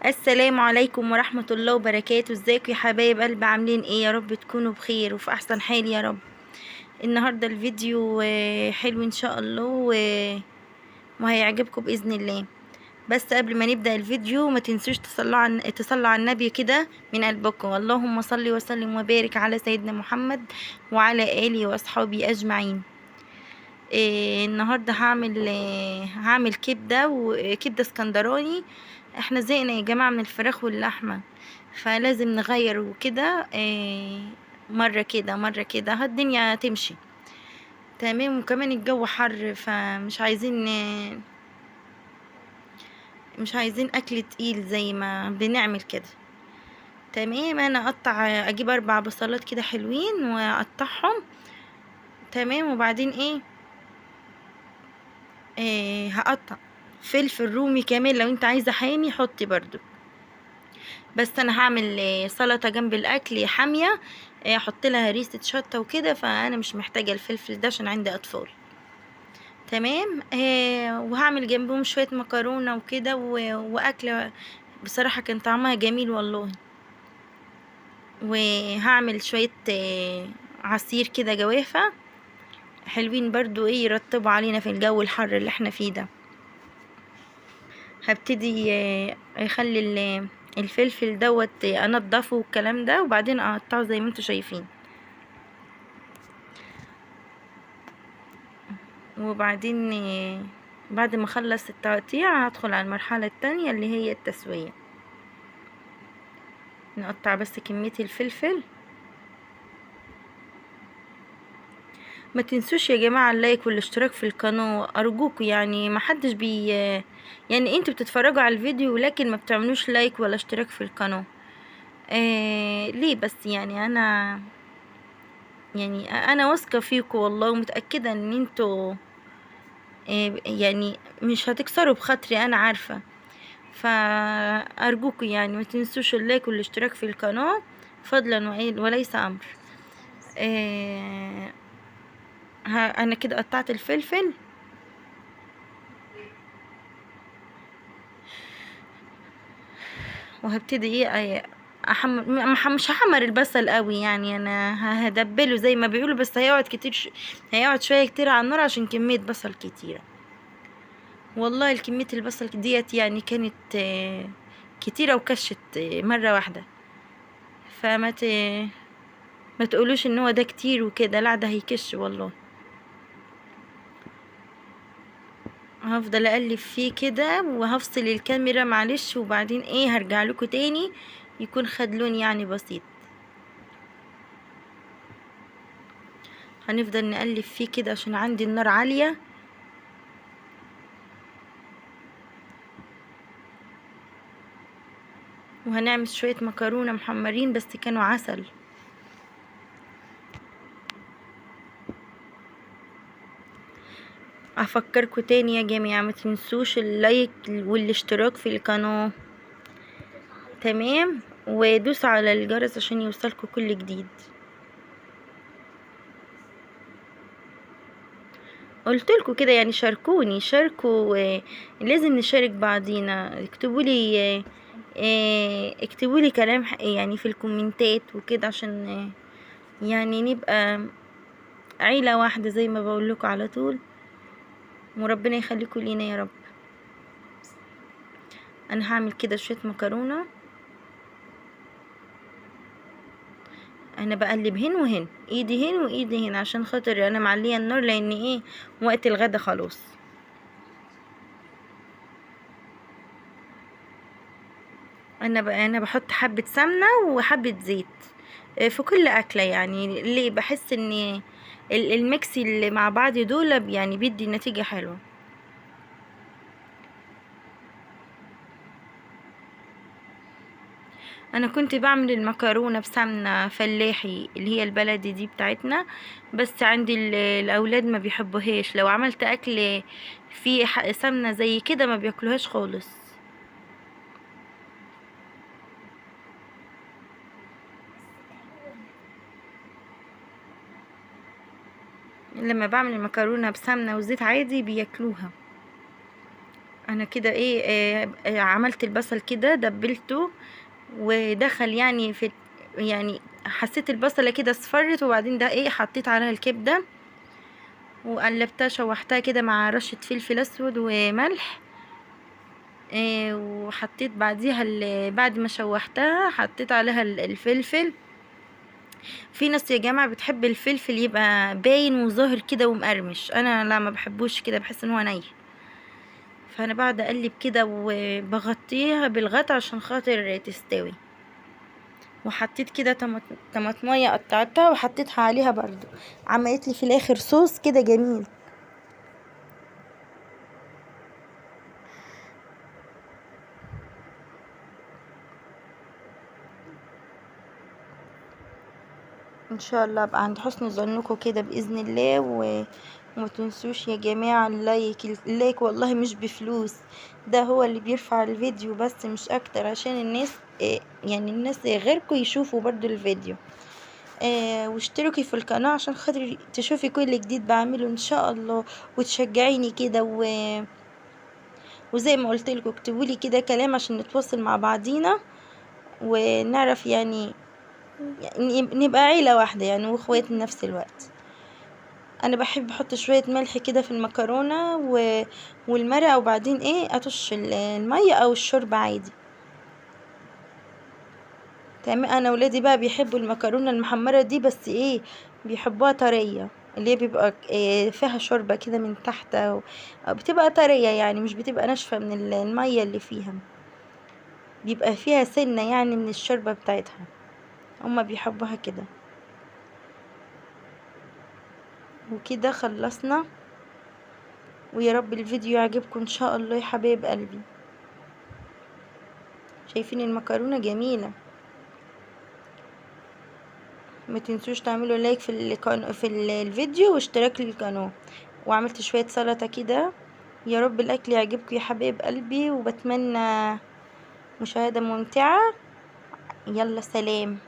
السلام عليكم ورحمة الله وبركاته. ازيكم يا حبايب قلب؟ عاملين ايه؟ يا رب تكونوا بخير وفي احسن حال يا رب. النهاردة الفيديو حلو ان شاء الله وهيعجبكم بإذن الله. بس قبل ما نبدأ الفيديو ما تنسوش تصلوا على النبي كده من قلبكم. اللهم صل وسلم وبارك على سيدنا محمد وعلى آله وأصحابه أجمعين. النهارده هعمل كبده وكبده اسكندراني. احنا زهقنا يا جماعه من الفراخ واللحمه، فلازم نغير وكده. مره كده مره كده الدنيا تمشي. تمام. وكمان الجو حر، فمش عايزين مش عايزين اكل تقيل زي ما بنعمل كده. تمام. انا اجيب 4 بصلات كده حلوين واقطعهم. تمام. وبعدين هقطع فلفل رومي كمان، لو انت عايزه حامي حطي برضو. بس انا هعمل سلطه جنب الاكل حاميه، احط لها ريسه شطه وكده، فانا مش محتاجه الفلفل ده عشان عندي اطفال. تمام. وهعمل جنبهم شويه مكرونه وكده واكله. بصراحه كان طعمها جميل والله. وهعمل شويه عصير كده جوافه حلوين برضو، يرطبوا علينا في الجو الحر اللي احنا فيه ده. هبتدي اخلي الفلفل دوت انضفه والكلام ده، وبعدين اقطعه زي ما انتوا شايفين. وبعدين بعد ما اخلص التقطيع هدخل على المرحلة التانية اللي هي التسوية. نقطع بس كمية الفلفل. ما تنسوش يا جماعة اللايك والاشتراك في القناة ارجوكوا، يعني ما حدش يعني انتوا بتتفرجوا على الفيديو لكن ما بتعملوش لايك ولا اشتراك في القناة. ليه بس؟ يعني انا واثقة فيكوا والله، ومتأكدة ان انتوا يعني مش هتكسروا بخاطري، انا عارفة. فارجوكوا يعني ما تنسوش اللايك والاشتراك في القناة، فضلا وليس امر. آه انا كده قطعت الفلفل. وهبتدي مش هحمر البصل قوي، يعني انا هدبله زي ما بيقولوا، بس هيقعد كتير هيقعد شوية كتير على النار عشان كمية بصل كتيرة. والله الكمية البصل ديت يعني كانت كتيرة وكشت مرة واحدة. فما ت... ما تقولوش ان هو ده كتير وكده، لا ده هيكش والله. هفضل اقلب فيه كده وهفصل الكاميرا معلش، وبعدين هرجع لكم تاني يكون خد لون يعني بسيط. هنفضل نقلب فيه كده عشان عندي النار عالية. وهنعمل شوية مكرونة محمرين بس كانوا عسل. افكركم تاني يا جماعة ما تنسوش اللايك والاشتراك في القناة. تمام. ودوسوا على الجرس عشان يوصلكوا كل جديد. قلت لكم كده يعني شاركوني، شاركوا. لازم نشارك بعضينا. اكتبوا لي كلام يعني في الكومنتات وكده، عشان يعني نبقى عيلة واحدة زي ما بقول لكم على طول. وربنا يخليكم لينا يا رب. انا هعمل كده شوية مكرونة. انا بقلب هنا وهنا، ايدي هنا وايدي هنا، عشان خاطر انا معليه النار، لان وقت الغدا خلاص. انا بحط حبة سمنة وحبة زيت في كل اكلة، يعني ليه؟ بحس ان الميكس اللي مع بعض دول يعني بيدي نتيجة حلوة. انا كنت بعمل المكرونة بسمنة فلاحي اللي هي البلدي دي بتاعتنا، بس عندي الاولاد ما بيحبوهاش. لو عملت اكل فيه سمنة زي كده ما بياكلوهاش خالص. لما بعمل المكرونة بسمنة وزيت عادي بياكلوها. انا كده ايه عملت البصل كده دبلته ودخل يعني في، يعني حسيت البصلة كده اصفرت، وبعدين ده ايه حطيت عليها الكبدة وقلبتها شوحتها كده مع رشة فلفل اسود وملح. وحطيت بعديها بعد ما شوحتها حطيت عليها الفلفل. في ناس يا جماعة بتحب الفلفل يبقى باين وظاهر كده ومقرمش، انا لا ما بحبوش كده، بحس ان هو ني. فانا بعد اقلب كده وبغطيها بالغطا عشان خاطر تستوي. وحطيت كده طماطمية قطعتها وحطيتها عليها برضو، عملت لي في الاخر صوص كده جميل. ان شاء الله ابقى عند حسن ظنكم كده باذن الله. وما تنسوش يا جماعه اللايك والله مش بفلوس، ده هو اللي بيرفع الفيديو بس مش اكتر، عشان الناس يعني الناس غيركم يشوفوا برضو الفيديو. واشتركي في القناه عشان خاطر تشوفي كل جديد بعمله ان شاء الله، وتشجعيني كده وزي ما قلت لكم اكتبوا لي كده كلام عشان نتواصل مع بعضينا ونعرف يعني نبقى عيلة واحدة يعني واخوات في نفس الوقت. انا بحب احط شوية ملح كده في المكرونة والمرقة، وبعدين ايه اطش المية او الشوربة عادي. تمام. انا ولادي بقى بيحبوا المكرونة المحمرة دي، بس ايه بيحبوها طرية، اللي هي بيبقى إيه فيها شوربة كده من تحت، أو بتبقى طرية يعني مش بتبقى ناشفة من المية اللي فيها، بيبقى فيها سنة يعني من الشوربة بتاعتها، هما بيحبوها كده. وكده خلصنا، ويا رب الفيديو يعجبكم ان شاء الله يا حبايب قلبي. شايفين المكرونة جميلة. ما تنسوش تعملوا لايك في الفيديو واشتراك للقناة. وعملت شوية سلطة كده. يا رب الاكل يعجبكم يا حبايب قلبي، وبتمنى مشاهدة ممتعة. يلا سلام.